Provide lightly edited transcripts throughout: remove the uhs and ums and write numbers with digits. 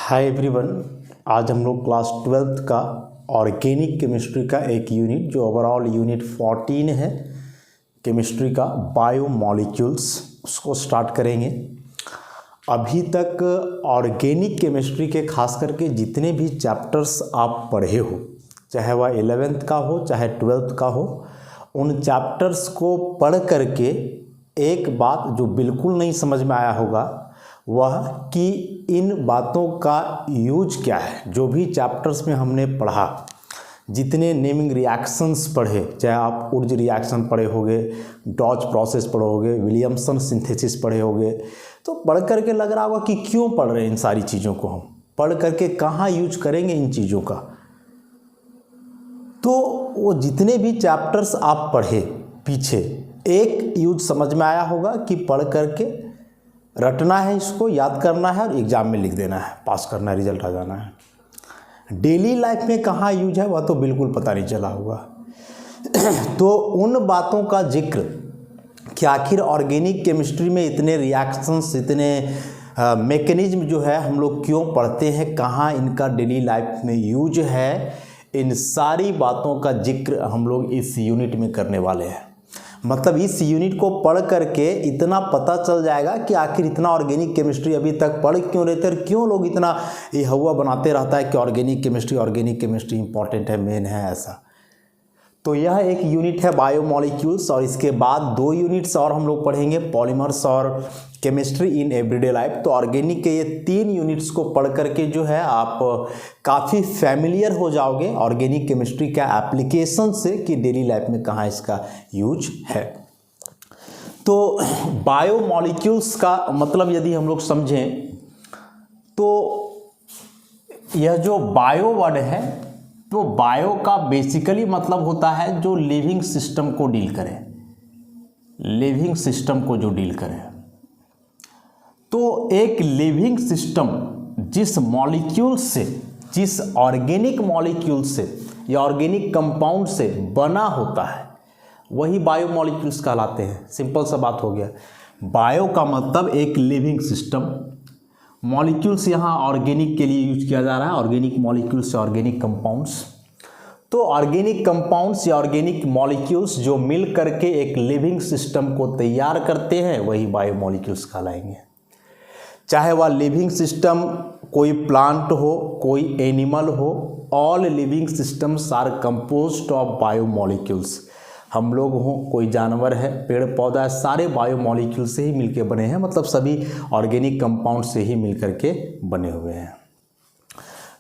Hi everyone, आज हम लोग क्लास 12th का ऑर्गेनिक केमिस्ट्री का एक यूनिट जो ओवरऑल यूनिट 14 है केमिस्ट्री का बायोमॉलिक्यूल्स उसको स्टार्ट करेंगे। अभी तक ऑर्गेनिक केमिस्ट्री के खास करके जितने भी चैप्टर्स आप पढ़े हो, चाहे वह 11th का हो चाहे 12th का हो, उन चैप्टर्स को पढ़ करके एक बात जो बिल्कुल नहीं समझ में आया होगा वह कि इन बातों का यूज क्या है। जो भी चैप्टर्स में हमने पढ़ा, जितने नेमिंग रिएक्शंस पढ़े, चाहे आप उर्ज रिएक्शन पढ़े होगे, डॉच प्रोसेस पढ़े होगे, विलियमसन सिंथेसिस पढ़े होगे, तो पढ़ करके लग रहा होगा कि क्यों पढ़ रहे हैं इन सारी चीज़ों को, हम पढ़ करके कहाँ यूज करेंगे इन चीज़ों का। तो वो जितने भी चैप्टर्स आप पढ़े पीछे, एक यूज समझ में आया होगा कि पढ़ करके रटना है, इसको याद करना है और एग्ज़ाम में लिख देना है, पास करना है, रिजल्ट आ जाना है। डेली लाइफ में कहाँ यूज है वह तो बिल्कुल पता नहीं चला होगा। तो उन बातों का जिक्र कि आखिर ऑर्गेनिक केमिस्ट्री में इतने रिएक्शंस, इतने मैकेनिज्म जो है हम लोग क्यों पढ़ते हैं, कहाँ इनका डेली लाइफ में यूज है, इन सारी बातों का जिक्र हम लोग इस यूनिट में करने वाले हैं। मतलब इस यूनिट को पढ़ करके इतना पता चल जाएगा कि आखिर इतना ऑर्गेनिक केमिस्ट्री अभी तक पढ़ क्यों रहे थे और क्यों लोग इतना ये हवा बनाते रहता है कि ऑर्गेनिक केमिस्ट्री इंपॉर्टेंट है, मेन है ऐसा। तो यह एक यूनिट है बायोमॉलिक्यूल्स, और इसके बाद 2 यूनिट्स और हम लोग पढ़ेंगे, पॉलीमर्स और केमिस्ट्री इन एवरीडे लाइफ। तो ऑर्गेनिक के ये 3 यूनिट्स को पढ़ करके जो है आप काफ़ी फैमिलियर हो जाओगे ऑर्गेनिक केमिस्ट्री का एप्लीकेशन से कि डेली लाइफ में कहाँ इसका यूज है। तो बायोमॉलिक्यूल्स का मतलब यदि हम लोग समझें तो यह जो बायो वर्ड है, तो बायो का बेसिकली मतलब होता है जो लिविंग सिस्टम को डील करे, लिविंग सिस्टम को जो डील करे। तो एक लिविंग सिस्टम जिस मॉलिक्यूल से, जिस ऑर्गेनिक मॉलिक्यूल से या ऑर्गेनिक कंपाउंड से बना होता है वही बायोमॉलिक्यूल्स कहलाते हैं। सिंपल सा बात हो गया। बायो का मतलब एक लिविंग सिस्टम, मॉलिक्यूल्स यहाँ ऑर्गेनिक के लिए यूज किया जा रहा है, ऑर्गेनिक मॉलिक्यूल्स से ऑर्गेनिक कंपाउंड्स। तो ऑर्गेनिक कंपाउंड्स या ऑर्गेनिक मॉलिक्यूल्स जो मिल करके एक लिविंग सिस्टम को तैयार करते हैं वही बायोमॉलिक्यूल्स कहलाएंगे। चाहे वह लिविंग सिस्टम कोई प्लांट हो, कोई एनिमल हो, all living systems are composed of biomolecules. हम लोग हों, कोई जानवर है, पेड़ पौधा है, सारे बायोमॉलिक्यूल से ही मिलके बने हैं, मतलब सभी ऑर्गेनिक कंपाउंड से ही मिलकर के बने हुए हैं।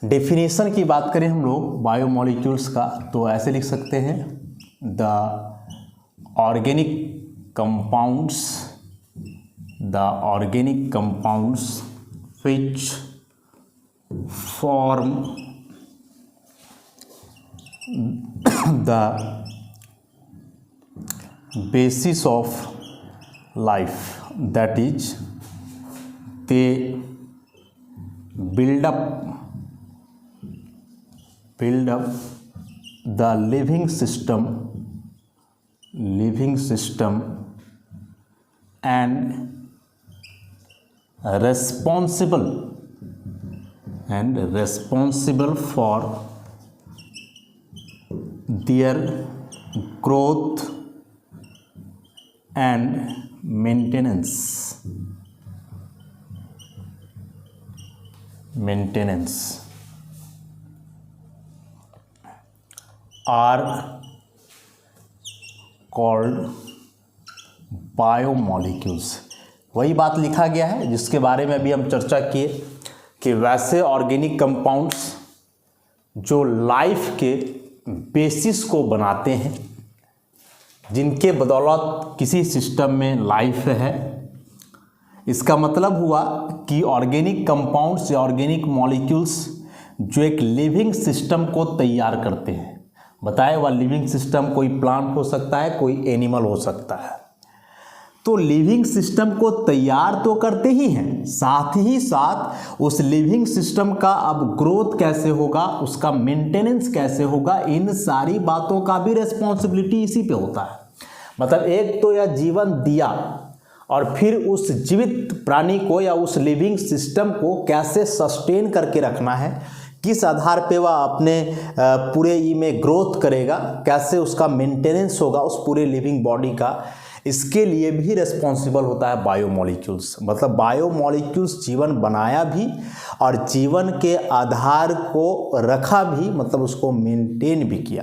डेफिनेशन की बात करें हम लोग बायोमॉलिक्यूल्स का तो ऐसे लिख सकते हैं, the organic compounds which form the basis of life, that is they build up the living system and responsible for their growth and maintenance are called biomolecules. वही बात लिखा गया है जिसके बारे में अभी हम चर्चा किए कि वैसे ऑर्गेनिक कंपाउंड्स जो लाइफ के बेसिस को बनाते हैं, जिनके बदौलत किसी सिस्टम में लाइफ है। इसका मतलब हुआ कि ऑर्गेनिक कंपाउंड्स या ऑर्गेनिक मॉलिक्यूल्स जो एक लिविंग सिस्टम को तैयार करते हैं। बताए वह लिविंग सिस्टम कोई प्लांट हो सकता है, कोई एनिमल हो सकता है। तो लिविंग सिस्टम को तैयार तो करते ही हैं, साथ ही साथ उस लिविंग सिस्टम का अब ग्रोथ कैसे होगा, उसका मेंटेनेंस कैसे होगा, इन सारी बातों का भी रेस्पॉन्सिबिलिटी इसी पे होता है। मतलब एक तो यह जीवन दिया और फिर उस जीवित प्राणी को या उस लिविंग सिस्टम को कैसे सस्टेन करके रखना है, किस आधार पे वह अपने पूरे में ग्रोथ करेगा, कैसे उसका मेंटेनेंस होगा उस पूरे लिविंग बॉडी का, इसके लिए भी रिस्पॉन्सिबल होता है बायोमॉलिक्यूल्स। मतलब बायोमॉलिक्यूल्स जीवन बनाया भी और जीवन के आधार को रखा भी, मतलब उसको मेंटेन भी किया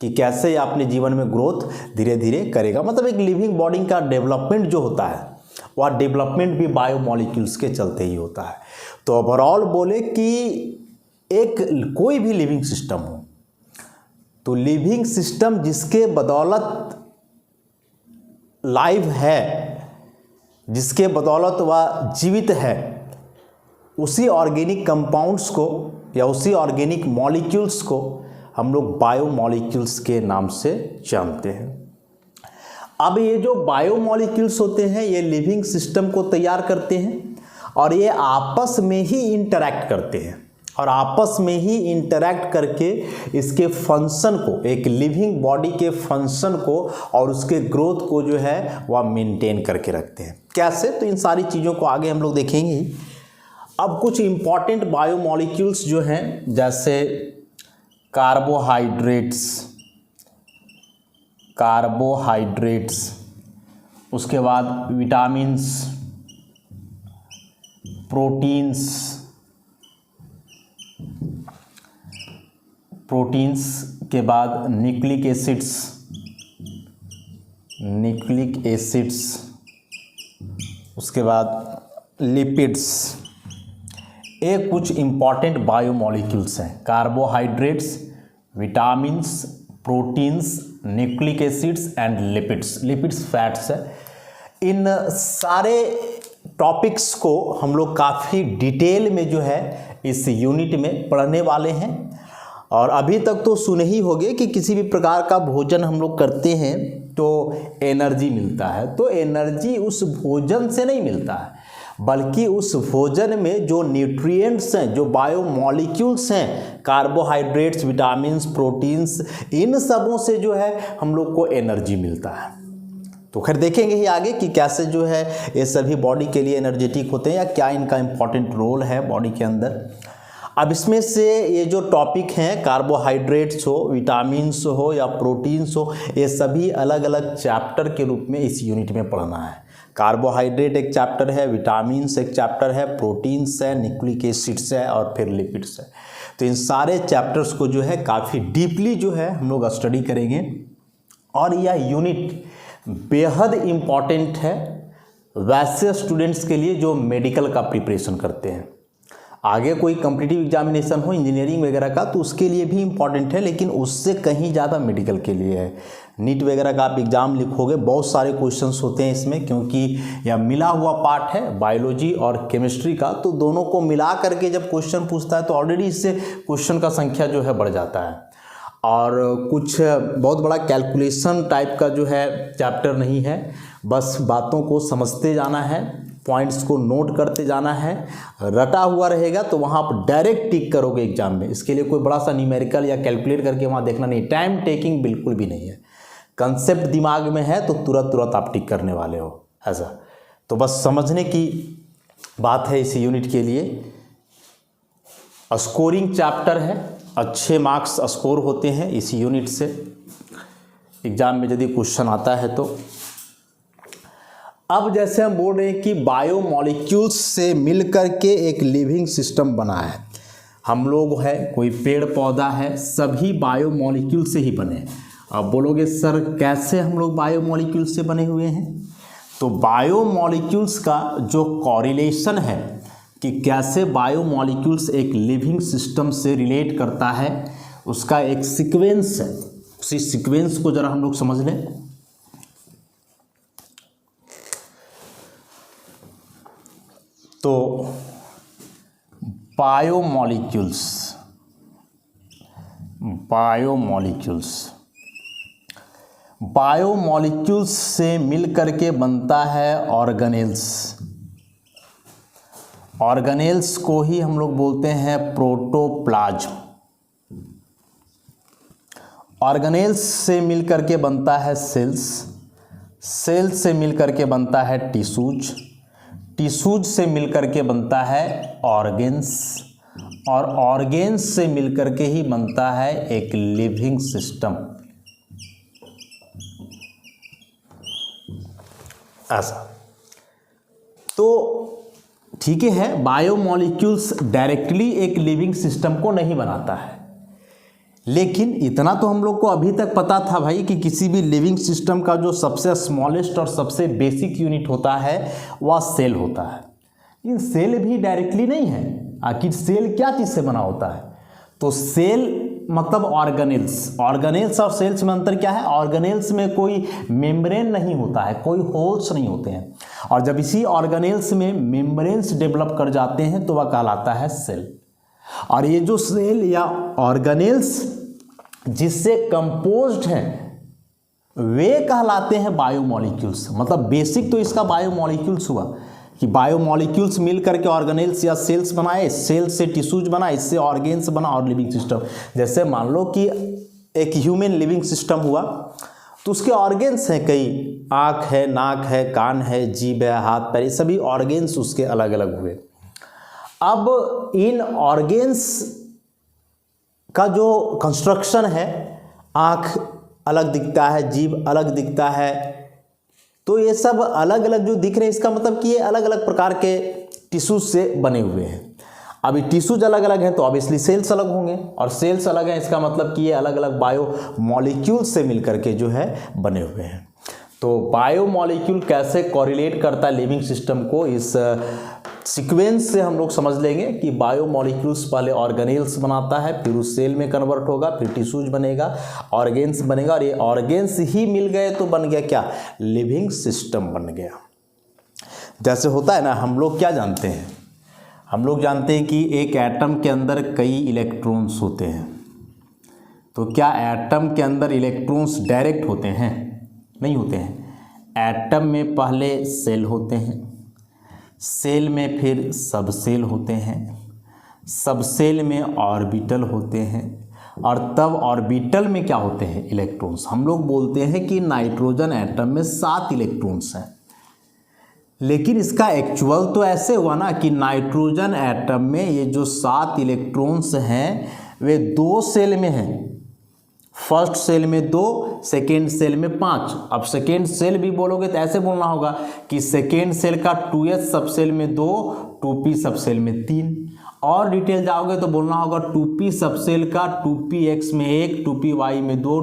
कि कैसे अपने जीवन में ग्रोथ धीरे धीरे करेगा। मतलब एक लिविंग बॉडी का डेवलपमेंट जो होता है वह डेवलपमेंट भी बायोमॉलिक्यूल्स के चलते ही होता है। तो ओवरऑल बोले कि एक कोई भी लिविंग सिस्टम हो, तो लिविंग सिस्टम जिसके बदौलत लाइव है, जिसके बदौलत वह जीवित है, उसी ऑर्गेनिक कंपाउंड्स को या उसी ऑर्गेनिक मॉलिक्यूल्स को हम लोग बायोमॉलिक्यूल्स के नाम से जानते हैं। अब ये जो बायोमॉलिक्यूल्स होते हैं ये लिविंग सिस्टम को तैयार करते हैं और ये आपस में ही इंटरैक्ट करते हैं और आपस में ही इंटरैक्ट करके इसके फंक्शन को, एक लिविंग बॉडी के फंक्शन को और उसके ग्रोथ को जो है वह मेंटेन करके रखते हैं। कैसे? तो इन सारी चीज़ों को आगे हम लोग देखेंगे। अब कुछ इम्पॉर्टेंट बायोमॉलिक्यूल्स जो हैं, जैसे कार्बोहाइड्रेट्स, उसके बाद विटामिन्स, प्रोटीन्स के बाद न्यूक्लिक एसिड्स, उसके बाद लिपिड्स। ये कुछ इम्पॉर्टेंट बायोमॉलिक्यूल्स हैं। Carbohydrates, vitamins, proteins, nucleic acids and lipids fats है। इन सारे टॉपिक्स को हम लोग काफ़ी डिटेल में जो है इस यूनिट में पढ़ने वाले हैं। और अभी तक तो सुने ही होंगे कि किसी भी प्रकार का भोजन हम लोग करते हैं तो एनर्जी मिलता है। तो एनर्जी उस भोजन से नहीं मिलता है, बल्कि उस भोजन में जो न्यूट्रिएंट्स हैं, जो बायोमॉलिक्यूल्स हैं, कार्बोहाइड्रेट्स, विटामिन्स, प्रोटीन्स, इन सबों से जो है हम लोग को एनर्जी मिलता है। तो खैर देखेंगे ही आगे कि कैसे जो है ये सभी बॉडी के लिए एनर्जेटिक होते हैं या क्या इनका इम्पॉर्टेंट रोल है बॉडी के अंदर। अब इसमें से ये जो टॉपिक हैं, कार्बोहाइड्रेट्स हो, विटामिन्स हो या प्रोटीन्स हो, ये सभी अलग अलग चैप्टर के रूप में इस यूनिट में पढ़ना है। कार्बोहाइड्रेट एक चैप्टर है, विटामिन्स एक चैप्टर है, प्रोटीन्स है, न्यूक्लिक एसिड्स है और फिर लिपिड्स है। तो इन सारे चैप्टर्स को जो है काफ़ी डीपली जो है हम लोग स्टडी करेंगे। और यह यूनिट बेहद इम्पॉर्टेंट है वैसे स्टूडेंट्स के लिए जो मेडिकल का प्रिपरेशन करते हैं। आगे कोई कॉम्पिटिटिव एग्जामिनेशन हो इंजीनियरिंग वगैरह का तो उसके लिए भी इम्पॉर्टेंट है, लेकिन उससे कहीं ज़्यादा मेडिकल के लिए है। नीट वगैरह का आप एग्ज़ाम लिखोगे, बहुत सारे क्वेश्चंस होते हैं इसमें, क्योंकि यह मिला हुआ पार्ट है बायोलॉजी और केमिस्ट्री का। तो दोनों को मिला करके जब क्वेश्चन पूछता है तो ऑलरेडी इससे क्वेश्चन का संख्या जो है बढ़ जाता है। और कुछ बहुत बड़ा कैलकुलेशन टाइप का जो है चैप्टर नहीं है, बस बातों को समझते जाना है, पॉइंट्स को नोट करते जाना है। रटा हुआ रहेगा तो वहाँ आप डायरेक्ट टिक करोगे एग्जाम में। इसके लिए कोई बड़ा सा न्यूमेरिकल या कैलकुलेट करके वहाँ देखना नहीं, टाइम टेकिंग बिल्कुल भी नहीं है। कंसेप्ट दिमाग में है तो तुरंत आप टिक करने वाले हो ऐसा। तो बस समझने की बात है इस यूनिट के लिए। स्कोरिंग चैप्टर है, अच्छे मार्क्स स्कोर होते हैं इस यूनिट से एग्जाम में यदि क्वेश्चन आता है तो। अब जैसे हम बोल रहे हैं कि बायोमॉलिक्यूल्स से मिलकर के एक लिविंग सिस्टम बना है। हम लोग है, कोई पेड़ पौधा है, सभी बायोमॉलिक्यूल से ही बने हैं। अब बोलोगे सर कैसे हम लोग बायोमॉलिक्यूल से बने हुए हैं? तो बायोमॉलिक्यूल्स का जो कॉरिलेशन है कि कैसे बायोमॉलिक्यूल्स एक लिविंग सिस्टम से रिलेट करता है, उसका एक सीक्वेंस है। उसी सीक्वेंस को जरा हम लोग समझ लें। तो बायोमॉलिक्यूल्स से मिलकर के बनता है ऑर्गेनेल्स। ऑर्गेनेल्स को ही हम लोग बोलते हैं प्रोटोप्लाज्म। ऑर्गेनेल्स से मिलकर के बनता है सेल्स। सेल से मिलकर के बनता है टिश्यूज, टिश्यूज से मिलकर के बनता है ऑर्गेन्स, और ऑर्गेन्स से मिलकर के ही बनता है एक लिविंग सिस्टम। ऐसा तो ठीक है, बायोमॉलिक्यूल्स डायरेक्टली एक लिविंग सिस्टम को नहीं बनाता है, लेकिन इतना तो हम लोग को अभी तक पता था भाई कि किसी भी लिविंग सिस्टम का जो सबसे स्मॉलेस्ट और सबसे बेसिक यूनिट होता है वह सेल होता है। लेकिन सेल भी डायरेक्टली नहीं है। आखिर सेल क्या चीज़ से बना होता है? तो सेल मतलब ऑर्गेनेल्स, ऑर्गेनेल्स और सेल्स में अंतर क्या है? ऑर्गेनेल्स में कोई मेम्ब्रेन नहीं होता है, कोई होल्स नहीं होते हैं, और जब इसी ऑर्गेनेल्स में मेम्ब्रेन्स डेवलप कर जाते हैं तो वह कहलाता है सेल। और ये जो सेल या ऑर्गेनेल्स जिससे कंपोज्ड हैं वे कहलाते हैं बायोमॉलिक्यूल्स। मतलब बेसिक तो इसका बायोमॉलिक्यूल्स हुआ कि बायोमॉलिक्यूल्स मिल करके ऑर्गेनेल्स या सेल्स बनाए, सेल से टिश्यूज बना, इससे ऑर्गेन्स बना और लिविंग सिस्टम। जैसे मान लो कि एक ह्यूमन लिविंग सिस्टम हुआ तो उसके ऑर्गेन्स हैं कई, आँख है, नाक है, कान है, जीभ है, हाथ पैर, ये सभी ऑर्गेन्स उसके अलग अलग हुए। अब इन ऑर्गेन्स का जो कंस्ट्रक्शन है, आँख अलग दिखता है, जीभ अलग दिखता है, तो ये सब अलग अलग जो दिख रहे हैं इसका मतलब कि ये अलग अलग प्रकार के टिश्यूज से बने हुए हैं। अभी टिश्यूज अलग अलग हैं तो ऑब्वियसली सेल्स अलग होंगे, और सेल्स अलग हैं इसका मतलब कि ये अलग अलग बायोमॉलिक्यूल से मिलकर के जो है बने हुए हैं। तो बायोमॉलिक्यूल कैसे कोरिलेट करता है लिविंग सिस्टम को, इस सीक्वेंस से हम लोग समझ लेंगे कि बायोमॉलिक्यूल्स पहले ऑर्गेनेल्स बनाता है, फिर उस सेल में कन्वर्ट होगा, फिर टिश्यूज बनेगा, ऑर्गेन्स बनेगा, और ये ऑर्गेन्स ही मिल गए तो बन गया क्या? लिविंग सिस्टम बन गया। जैसे होता है ना, हम लोग क्या जानते हैं? हम लोग जानते हैं कि एक एटम के अंदर कई इलेक्ट्रॉन्स होते हैं। तो क्या एटम के अंदर इलेक्ट्रॉन्स डायरेक्ट होते हैं? नहीं होते हैं। एटम में पहले सेल होते हैं, सेल में फिर सब सेल होते हैं, सब सेल में ऑर्बिटल होते हैं, और तब ऑर्बिटल में क्या होते हैं? इलेक्ट्रॉन्स। हम लोग बोलते हैं कि नाइट्रोजन एटम में 7 इलेक्ट्रॉन्स हैं, लेकिन इसका एक्चुअल तो ऐसे हुआ ना कि नाइट्रोजन एटम में ये जो 7 इलेक्ट्रॉन्स हैं वे 2 सेल में हैं। फर्स्ट सेल में 2, सेकेंड सेल में 5। अब सेकेंड सेल भी बोलोगे तो ऐसे बोलना होगा कि सेकेंड सेल का 2s सब सेल में 2, 2p सब सेल में 3। और डिटेल जाओगे तो बोलना होगा 2p सब सेल का 2px में 1, 2py में 2,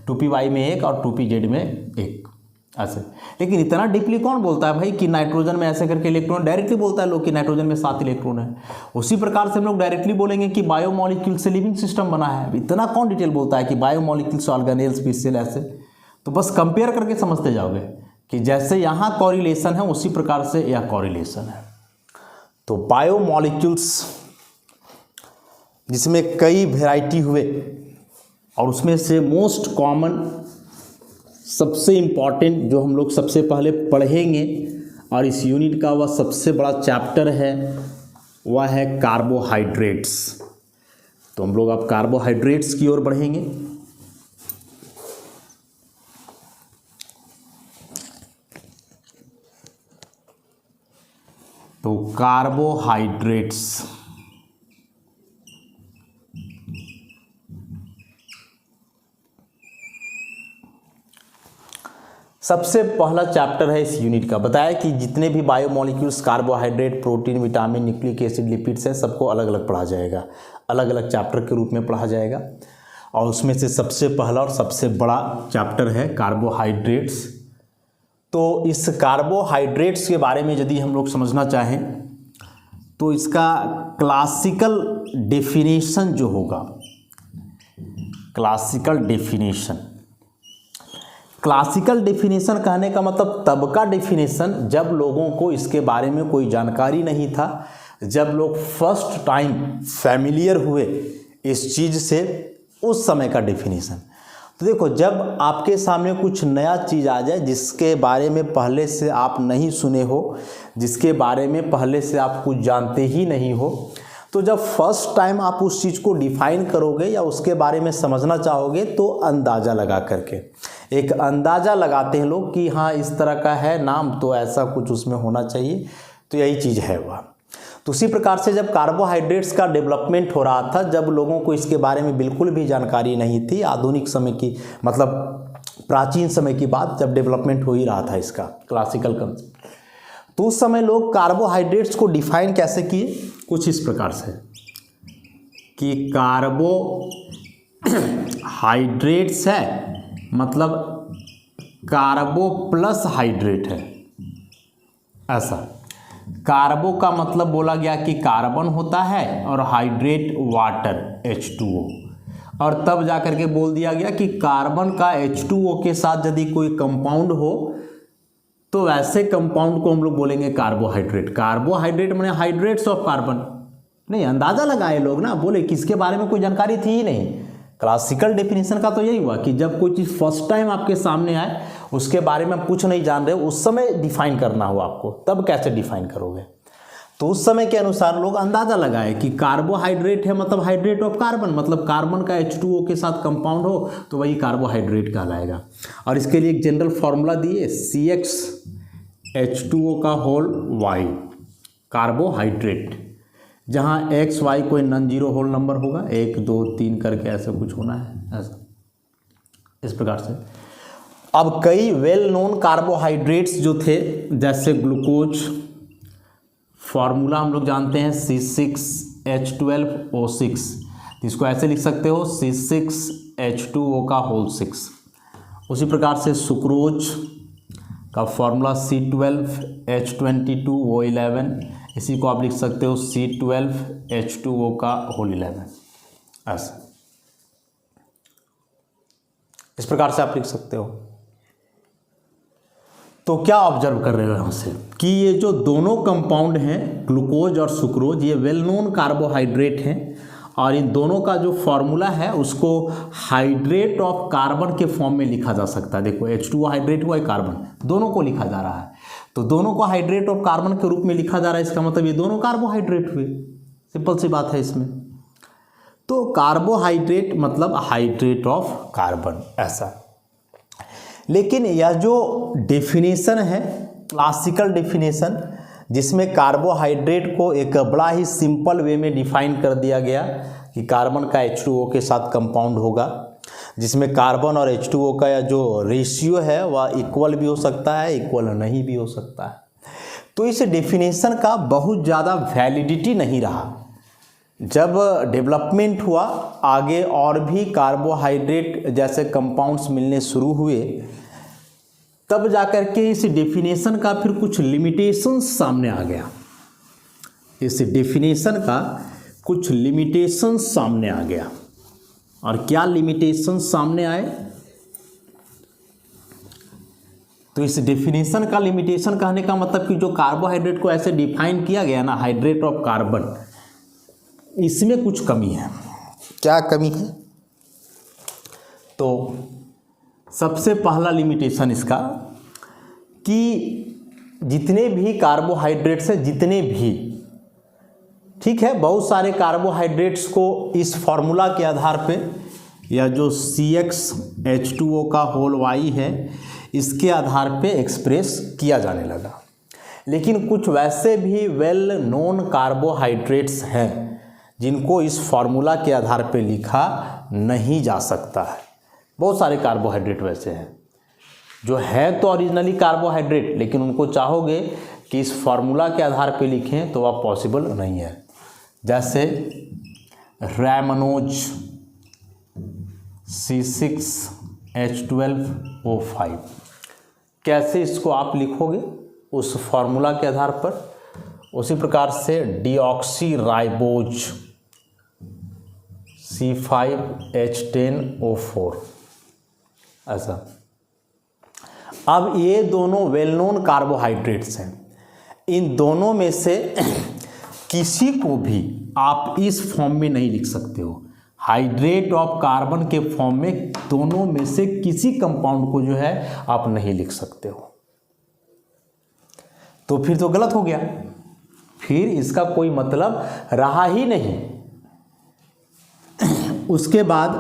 2py में 1 और 2pz में 1। ऐसे। लेकिन इतना डीपली कौन बोलता है भाई कि नाइट्रोजन में ऐसे करके इलेक्ट्रॉन? डायरेक्टली बोलता है लोग कि नाइट्रोजन में 7 इलेक्ट्रॉन है। उसी प्रकार से हम लोग डायरेक्टली बोलेंगे कि बायोमॉलिक्यूल से लिविंग सिस्टम बना है। इतना कौन डिटेल बोलता है कि बायोमॉलिक्यूल्स, ऑर्गेनेल्स, भी सेल ऐसे? तो बस कंपेयर करके समझते जाओगे कि जैसे यहाँ कॉरिलेशन है उसी प्रकार से यह कॉरिलेशन है। तो बायोमॉलिक्यूल्स जिसमें कई वेराइटी हुए, और उसमें से मोस्ट कॉमन सबसे इम्पॉर्टेंट जो हम लोग सबसे पहले पढ़ेंगे और इस यूनिट का वह सबसे बड़ा चैप्टर है वह है कार्बोहाइड्रेट्स। तो हम लोग अब कार्बोहाइड्रेट्स की ओर बढ़ेंगे। तो कार्बोहाइड्रेट्स सबसे पहला चैप्टर है इस यूनिट का। बताया कि जितने भी biomolecules, carbohydrate, protein, vitamin, nucleic acid, lipids हैं, सबको अलग अलग पढ़ा जाएगा, अलग अलग चैप्टर के रूप में पढ़ा जाएगा। और उसमें से सबसे पहला और सबसे बड़ा चैप्टर है कार्बोहाइड्रेट्स। तो इस कार्बोहाइड्रेट्स के बारे में यदि हम लोग समझना चाहें तो इसका क्लासिकल डेफिनेशन जो होगा, क्लासिकल डेफिनेशन कहने का मतलब तब का डेफिनेशन जब लोगों को इसके बारे में कोई जानकारी नहीं था, जब लोग फर्स्ट टाइम फैमिलियर हुए इस चीज़ से, उस समय का डेफिनेशन। तो देखो, जब आपके सामने कुछ नया चीज़ आ जाए जिसके बारे में पहले से आप नहीं सुने हो, जिसके बारे में पहले से आप कुछ जानते ही नहीं हो, तो जब फर्स्ट टाइम आप उस चीज़ को डिफाइन करोगे या उसके बारे में समझना चाहोगे तो अंदाज़ा लगा करके, एक अंदाज़ा लगाते हैं लोग कि हाँ इस तरह का है नाम तो ऐसा कुछ उसमें होना चाहिए, तो यही चीज़ है वह। तो उसी प्रकार से जब कार्बोहाइड्रेट्स का डेवलपमेंट हो रहा था, जब लोगों को इसके बारे में बिल्कुल भी जानकारी नहीं थी, आधुनिक समय की मतलब प्राचीन समय की बात, जब डेवलपमेंट हो ही रहा था इसका क्लासिकल कंसेप्ट, तो उस समय लोग कार्बोहाइड्रेट्स को डिफाइन कैसे किए, कुछ इस प्रकार से कि कार्बोहाइड्रेट्स है मतलब कार्बो प्लस हाइड्रेट है। ऐसा कार्बो का मतलब बोला गया कि कार्बन होता है और हाइड्रेट वाटर H2O, और तब जाकर के बोल दिया गया कि कार्बन का H2O के साथ यदि कोई कंपाउंड हो तो वैसे कंपाउंड को हम लोग बोलेंगे कार्बोहाइड्रेट। कार्बोहाइड्रेट माने हाइड्रेट्स ऑफ कार्बन। नहीं, अंदाजा लगाए लोग ना, बोले किसके बारे में कोई जानकारी थी ही नहीं। क्लासिकल डेफिनेशन का तो यही हुआ कि जब कोई चीज़ फर्स्ट टाइम आपके सामने आए, उसके बारे में आप कुछ नहीं जान रहे, उस समय डिफाइन करना हो आपको, तब कैसे डिफाइन करोगे। तो उस समय के अनुसार लोग अंदाज़ा लगाए कि कार्बोहाइड्रेट है मतलब हाइड्रेट ऑफ कार्बन, मतलब कार्बन का H2O के साथ कंपाउंड हो तो वही कार्बोहाइड्रेट कहलाएगा। और इसके लिए एक जनरल फार्मूला दिए, CH2O का होल Y कार्बोहाइड्रेट, जहाँ X Y कोई नॉन जीरो होल नंबर होगा, 1 2 3 करके ऐसे कुछ होना है, ऐसा इस प्रकार से। अब कई वेल नोन कार्बोहाइड्रेट्स जो थे, जैसे ग्लूकोज, फार्मूला हम लोग जानते हैं C6H12O6, इसको ऐसे लिख सकते हो C6H2O का होल 6। उसी प्रकार से सुक्रोज का फार्मूला C12H22O11, इसी को आप लिख सकते हो C12H2O का होल 11। ऐसा इस प्रकार से आप लिख सकते हो। तो क्या ऑब्जर्व कर रहे हो यहाँ से कि ये जो दोनों कंपाउंड हैं ग्लूकोज और सुक्रोज, ये वेल नोन कार्बोहाइड्रेट हैं, और इन दोनों का जो फॉर्मूला है उसको हाइड्रेट ऑफ कार्बन के फॉर्म में लिखा जा सकता है। देखो H2O हाइड्रेट हुआ है, कार्बन, दोनों को लिखा जा रहा है, तो दोनों को हाइड्रेट ऑफ कार्बन के रूप में लिखा जा रहा है, इसका मतलब ये दोनों कार्बोहाइड्रेट हुए। सिंपल सी बात है इसमें। तो कार्बोहाइड्रेट मतलब हाइड्रेट ऑफ कार्बन, ऐसा। लेकिन यह जो डेफिनेशन है क्लासिकल डेफिनेशन, जिसमें कार्बोहाइड्रेट को एक बड़ा ही सिंपल वे में डिफाइन कर दिया गया कि कार्बन का H2O के साथ कंपाउंड होगा, जिसमें कार्बन और H2O का जो रेशियो है वह इक्वल भी हो सकता है, इक्वल नहीं भी हो सकता है। तो इस डेफिनेशन का बहुत ज़्यादा वैलिडिटी नहीं रहा। जब डेवलपमेंट हुआ आगे और भी कार्बोहाइड्रेट जैसे कंपाउंड्स मिलने शुरू हुए, तब जाकर के इस डेफिनेशन का फिर कुछ लिमिटेशंस सामने आ गया। इस डेफिनेशन का कुछ लिमिटेशंस सामने आ गया। और क्या लिमिटेशंस सामने आए? तो इस डेफिनेशन का लिमिटेशन कहने का मतलब कि जो कार्बोहाइड्रेट को ऐसे डिफाइन किया गया ना, हाइड्रेट ऑफ कार्बन, इसमें कुछ कमी है। क्या कमी है? तो सबसे पहला लिमिटेशन इसका कि जितने भी कार्बोहाइड्रेट्स हैं, जितने भी, ठीक है, बहुत सारे कार्बोहाइड्रेट्स को इस फॉर्मूला के आधार पे, या जो CXH2O का होल Y है, इसके आधार पे एक्सप्रेस किया जाने लगा। लेकिन कुछ वैसे भी वेल नोन कार्बोहाइड्रेट्स हैं जिनको इस फॉर्मूला के आधार पे लिखा नहीं जा सकता है। बहुत सारे कार्बोहाइड्रेट वैसे हैं जो है तो ओरिजिनली कार्बोहाइड्रेट, लेकिन उनको चाहोगे कि इस फॉर्मूला के आधार पे लिखें तो वह पॉसिबल नहीं है। जैसे रैमनोज C6H12O5, कैसे इसको आप लिखोगे उस फॉर्मूला के आधार पर। उसी प्रकार से डीऑक्सीराइबोज C5H10O4, ऐसा। अब ये दोनों वेल नोन कार्बोहाइड्रेट्स हैं। इन दोनों में से किसी को भी आप इस फॉर्म में नहीं लिख सकते हो। हाइड्रेट ऑफ कार्बन के फॉर्म में दोनों में से किसी कंपाउंड को जो है आप नहीं लिख सकते हो। तो फिर तो गलत हो गया, फिर इसका कोई मतलब रहा ही नहीं। उसके बाद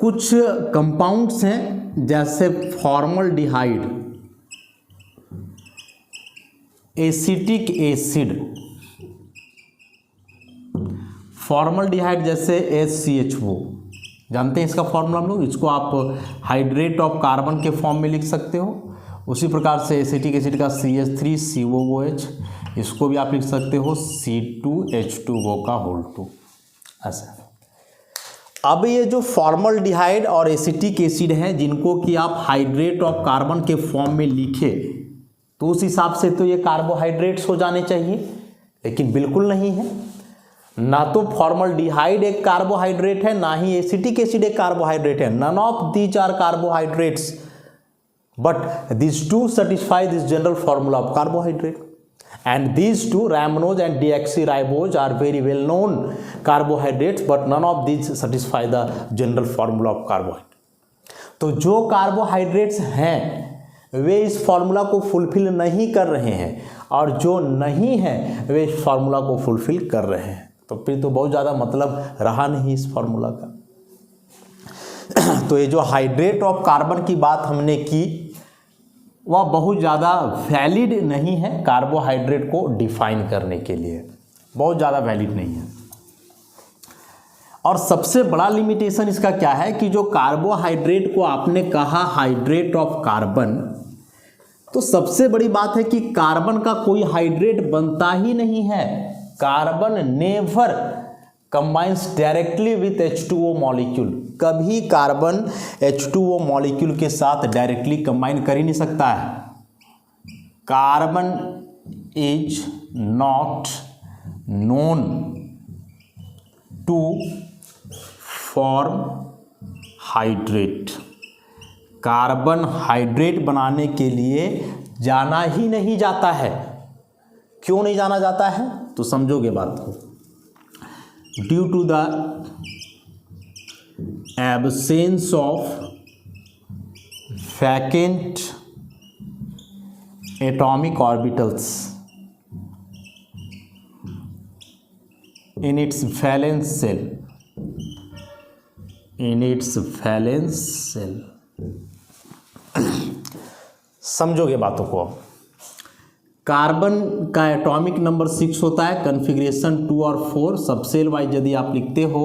कुछ कंपाउंड्स हैं जैसे फॉर्मल्डिहाइड, एसिटिक एसिड, फॉर्मल्डिहाइड जैसे HCHO, जानते हैं इसका फॉर्मूला हम लोग, इसको आप हाइड्रेट ऑफ कार्बन के फॉर्म में लिख सकते हो। उसी प्रकार से एसिटिक एसिड का CH3COOH, इसको भी आप लिख सकते हो C2H2O का होल 2, ऐसा। अब ये जो फॉर्मल्डिहाइड और एसिटिक एसिड हैं जिनको कि आप हाइड्रेट ऑफ कार्बन के फॉर्म में लिखे, तो उस हिसाब से तो ये कार्बोहाइड्रेट्स हो जाने चाहिए, लेकिन बिल्कुल नहीं है। ना तो फॉर्मल्डिहाइड एक कार्बोहाइड्रेट है, ना ही एसिटिक एसिड एक कार्बोहाइड्रेट है। None of these are carbohydrates, but these two satisfy this general formula of carbohydrate, and these two, ramenose and deoxyribose, are very well known carbohydrates, but none of these satisfy the general formula of carbohydrate. तो जो carbohydrates हैं वे इस formula को fulfil नहीं कर रहे हैं, और जो नहीं हैं वे इस फार्मूला को फुलफिल कर रहे हैं। तो फिर तो बहुत ज़्यादा मतलब रहा नहीं इस फार्मूला का। तो ये जो हाइड्रेट ऑफ कार्बन की बात हमने की वह बहुत ज़्यादा वैलिड नहीं है कार्बोहाइड्रेट को डिफाइन करने के लिए, बहुत ज़्यादा वैलिड नहीं है। और सबसे बड़ा लिमिटेशन इसका क्या है कि जो कार्बोहाइड्रेट को आपने कहा हाइड्रेट ऑफ कार्बन, तो सबसे बड़ी बात है कि कार्बन का कोई हाइड्रेट बनता ही नहीं है। Carbon never combines directly with H2O molecule, कभी कार्बन H2O मॉलिक्यूल के साथ डायरेक्टली कंबाइन कर ही नहीं सकता है। Carbon is not known to form hydrate, carbon hydrate बनाने के लिए जाना ही नहीं जाता है। क्यों नहीं जाना जाता है तो समझोगे बात को। Due to the absence of vacant atomic orbitals in its valence cell, in its valence cell। समझोगे बातों को। अब कार्बन का एटॉमिक नंबर 6 होता है, कन्फिग्रेशन 2 और 4। सब सेल वाइज यदि आप लिखते हो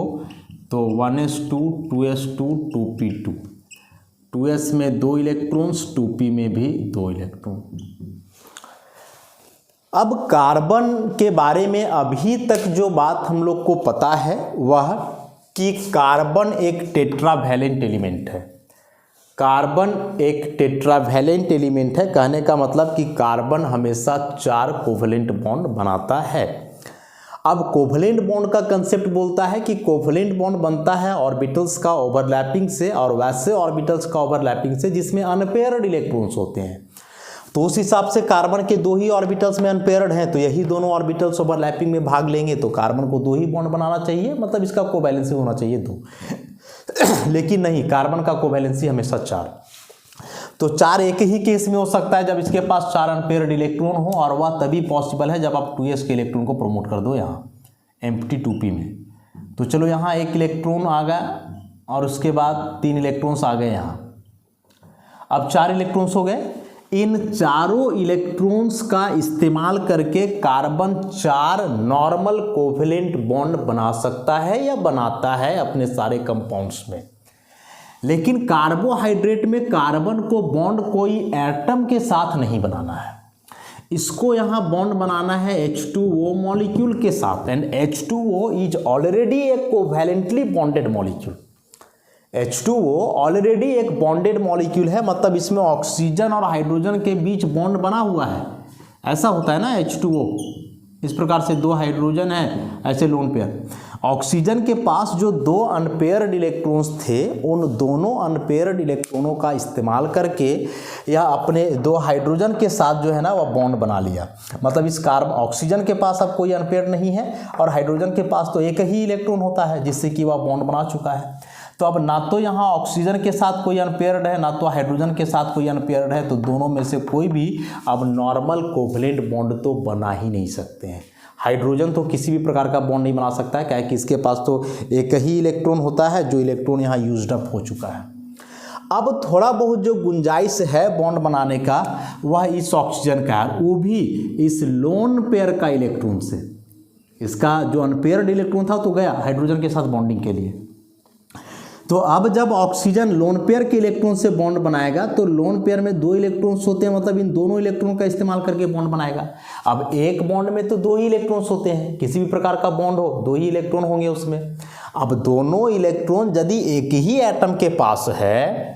तो 1s2 2s2 2p2, 2s में 2 इलेक्ट्रॉन्स, 2p में भी 2 इलेक्ट्रॉन। अब कार्बन के बारे में अभी तक जो बात हम लोग को पता है वह कि कार्बन एक टेट्रावैलेंट एलिमेंट है। कार्बन एक टेट्रावैलेंट एलिमेंट है, कहने का मतलब कि कार्बन हमेशा 4 कोवलेंट बॉन्ड बनाता है। अब कोवलेंट बॉन्ड का कंसेप्ट बोलता है कि कोवलेंट बॉन्ड बनता है ऑर्बिटल्स का ओवरलैपिंग से, और वैसे ऑर्बिटल्स का ओवरलैपिंग से जिसमें अनपेयर्ड इलेक्ट्रॉन्स होते हैं। तो उस हिसाब से कार्बन के 2 ही ऑर्बिटल्स में अनपेयर्ड हैं, तो यही दोनों ऑर्बिटल्स ओवरलैपिंग में भाग लेंगे, तो कार्बन को 2 ही बॉन्ड बनाना चाहिए, मतलब इसका कोवैलेंसी होना चाहिए 2। लेकिन नहीं, कार्बन का कोवैलेंसी हमेशा 4। तो 4 एक ही केस में हो सकता है जब इसके पास 4 अनपेयर्ड इलेक्ट्रॉन हो, और वह तभी पॉसिबल है जब आप 2s के इलेक्ट्रॉन को प्रमोट कर दो यहाँ एम्प्टी 2p में। तो चलो यहाँ 1 इलेक्ट्रॉन आ गया और उसके बाद 3 इलेक्ट्रॉन्स आ गए यहाँ, अब 4 इलेक्ट्रॉन्स हो गए। इन चारों इलेक्ट्रॉन्स का इस्तेमाल करके कार्बन 4 नॉर्मल कोवैलेंट बॉन्ड बना सकता है या बनाता है अपने सारे कंपाउंड्स में। लेकिन कार्बोहाइड्रेट में कार्बन को बॉन्ड कोई एटम के साथ नहीं बनाना है, इसको यहाँ बॉन्ड बनाना है H2O मॉलिक्यूल के साथ, and H2O is already A covalently bonded molecule. H2O already एक बॉन्डेड मॉलिक्यूल है, मतलब इसमें ऑक्सीजन और हाइड्रोजन के बीच बॉन्ड बना हुआ है। ऐसा होता है ना H2O, इस प्रकार से 2 हाइड्रोजन है, ऐसे लोन पेयर। ऑक्सीजन के पास जो 2 अनपेयर्ड इलेक्ट्रॉन्स थे, उन दोनों अनपेयर्ड इलेक्ट्रॉनों का इस्तेमाल करके या अपने 2 हाइड्रोजन के साथ जो है ना वह बॉन्ड बना लिया। मतलब इस कार्बन ऑक्सीजन के पास अब कोई अनपेयर्ड नहीं है, और हाइड्रोजन के पास तो एक ही इलेक्ट्रॉन होता है जिससे कि वह बॉन्ड बना चुका है। तो अब ना तो यहाँ ऑक्सीजन के साथ कोई अनपेयर्ड है, ना तो हाइड्रोजन के साथ कोई अनपेयर्ड है, तो दोनों में से कोई भी अब नॉर्मल कोवैलेंट बॉन्ड तो बना ही नहीं सकते हैं। हाइड्रोजन तो किसी भी प्रकार का बॉन्ड नहीं बना सकता है, क्या है कि इसके पास तो एक ही इलेक्ट्रॉन होता है, जो इलेक्ट्रॉन यहाँ यूज्ड अप हो चुका है। अब थोड़ा बहुत जो गुंजाइश है बॉन्ड बनाने का वह इस ऑक्सीजन का है, वो भी इस लोन पेयर का इलेक्ट्रॉन से। इसका जो अनपेयर्ड इलेक्ट्रॉन था तो गया हाइड्रोजन के साथ बॉन्डिंग के लिए। तो अब जब ऑक्सीजन लोन पेयर के इलेक्ट्रॉन से बॉन्ड बनाएगा तो लोन पेयर में 2 इलेक्ट्रॉन्स होते हैं, मतलब इन दोनों इलेक्ट्रॉन का इस्तेमाल करके बॉन्ड बनाएगा। अब एक बॉन्ड में तो 2 ही इलेक्ट्रॉन्स होते हैं, किसी भी प्रकार का बॉन्ड हो 2 ही इलेक्ट्रॉन होंगे उसमें। अब दोनों इलेक्ट्रॉन यदि एक ही एटम के पास है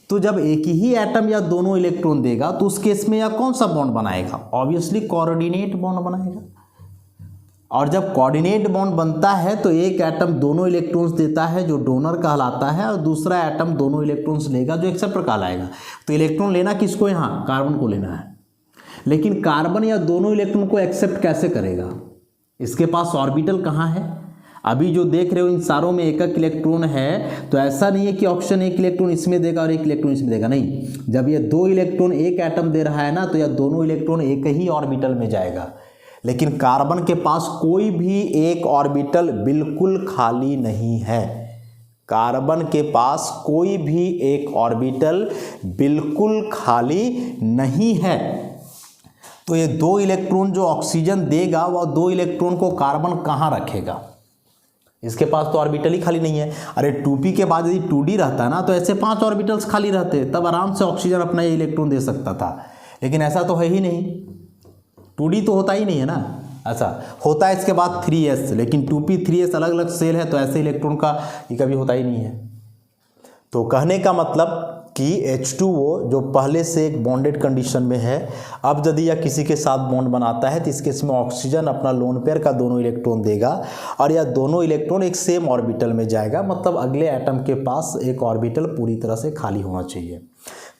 तो जब एक ही एटम या दोनों इलेक्ट्रॉन देगा तो उस केस में या कौन सा बॉन्ड बनाएगा, ऑब्वियसली कोऑर्डिनेट बॉन्ड बनाएगा। और जब कोऑर्डिनेट बॉन्ड बनता है तो एक एटम दोनों इलेक्ट्रॉन्स देता है जो डोनर कहलाता है, और दूसरा एटम दोनों इलेक्ट्रॉन्स लेगा जो एक्सेप्टर कहलाएगा। तो इलेक्ट्रॉन लेना किसको, यहाँ कार्बन को लेना है, लेकिन कार्बन या दोनों इलेक्ट्रॉन को एक्सेप्ट कैसे करेगा, इसके पास ऑर्बिटल कहाँ है। अभी जो देख रहे हो इन सारों में एक एक इलेक्ट्रॉन है, तो ऐसा नहीं है कि ऑक्सीजन एक इलेक्ट्रॉन इसमें देगा और एक इलेक्ट्रॉन इसमें देगा, नहीं। जब ये 2 इलेक्ट्रॉन एक एटम दे रहा है ना, तो यह दोनों इलेक्ट्रॉन एक ही ऑर्बिटल में जाएगा। लेकिन कार्बन के पास कोई भी एक ऑर्बिटल बिल्कुल खाली नहीं है, कार्बन के पास कोई भी एक ऑर्बिटल बिल्कुल खाली नहीं है। तो ये 2 इलेक्ट्रॉन जो ऑक्सीजन देगा वह 2 इलेक्ट्रॉन को कार्बन कहाँ रखेगा, इसके पास तो ऑर्बिटल ही खाली नहीं है। अरे 2p के बाद यदि 2d रहता ना तो ऐसे 5 ऑर्बिटल्स खाली रहते, तब आराम से ऑक्सीजन अपना ये इलेक्ट्रॉन दे सकता था, लेकिन ऐसा तो है ही नहीं। 2d तो होता ही नहीं है ना, ऐसा होता है इसके बाद 3s, लेकिन 2p 3s अलग अलग सेल है, तो ऐसे इलेक्ट्रॉन का ये कभी होता ही नहीं है। तो कहने का मतलब कि H2O जो पहले से एक बॉन्डेड कंडीशन में है, अब यदि यह किसी के साथ बॉन्ड बनाता है तो इस केस में ऑक्सीजन अपना लोन पेयर का दोनों इलेक्ट्रॉन देगा और यह दोनों इलेक्ट्रॉन एक सेम ऑर्बिटल में जाएगा, मतलब अगले एटम के पास एक ऑर्बिटल पूरी तरह से खाली होना चाहिए।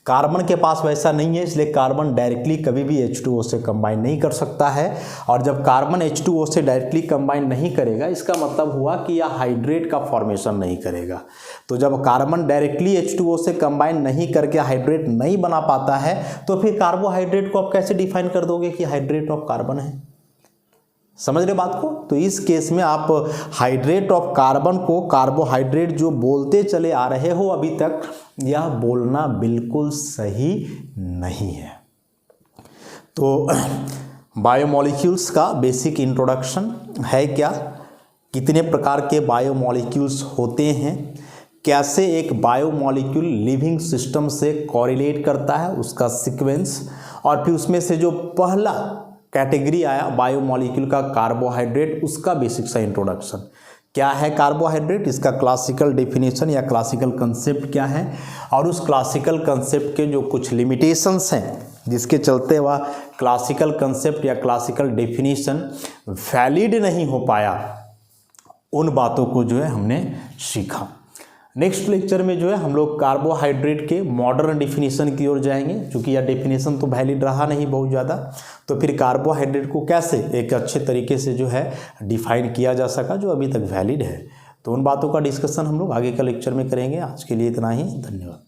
कार्बन के पास वैसा नहीं है, इसलिए कार्बन डायरेक्टली कभी भी H2O से कंबाइन नहीं कर सकता है। और जब कार्बन H2O से डायरेक्टली कंबाइन नहीं करेगा, इसका मतलब हुआ कि यह हाइड्रेट का फॉर्मेशन नहीं करेगा। तो जब कार्बन डायरेक्टली H2O से कंबाइन नहीं करके हाइड्रेट नहीं बना पाता है, तो फिर कार्बोहाइड्रेट को आप कैसे डिफाइन कर दोगे कि हाइड्रेट ऑफ कार्बन है। समझ रहे बात को। तो इस केस में आप हाइड्रेट ऑफ कार्बन को कार्बोहाइड्रेट जो बोलते चले आ रहे हो अभी तक, यह बोलना बिल्कुल सही नहीं है। तो बायोमॉलिक्यूल्स का बेसिक इंट्रोडक्शन है क्या, कितने प्रकार के बायोमॉलिक्यूल्स होते हैं, कैसे एक बायोमॉलिक्यूल लिविंग सिस्टम से कोरिलेट करता है, उसका सीक्वेंस, और फिर उसमें से जो पहला कैटेगरी आया बायोमॉलिक्यूल का कार्बोहाइड्रेट, उसका बेसिक सा इंट्रोडक्शन। क्या है कार्बोहाइड्रेट, इसका क्लासिकल डेफिनेशन या क्लासिकल कंसेप्ट क्या है, और उस क्लासिकल कंसेप्ट के जो कुछ लिमिटेशंस हैं जिसके चलते वह क्लासिकल कंसेप्ट या क्लासिकल डेफिनेशन वैलिड नहीं हो पाया, उन बातों को जो है हमने सीखा। नेक्स्ट लेक्चर में जो है हम लोग कार्बोहाइड्रेट के मॉडर्न डेफिनेशन की ओर जाएंगे, क्योंकि यह डेफिनेशन तो वैलिड रहा नहीं बहुत ज़्यादा। तो फिर कार्बोहाइड्रेट को कैसे एक अच्छे तरीके से जो है डिफाइन किया जा सका जो अभी तक वैलिड है, तो उन बातों का डिस्कशन हम लोग आगे का लेक्चर में करेंगे। आज के लिए इतना ही, धन्यवाद।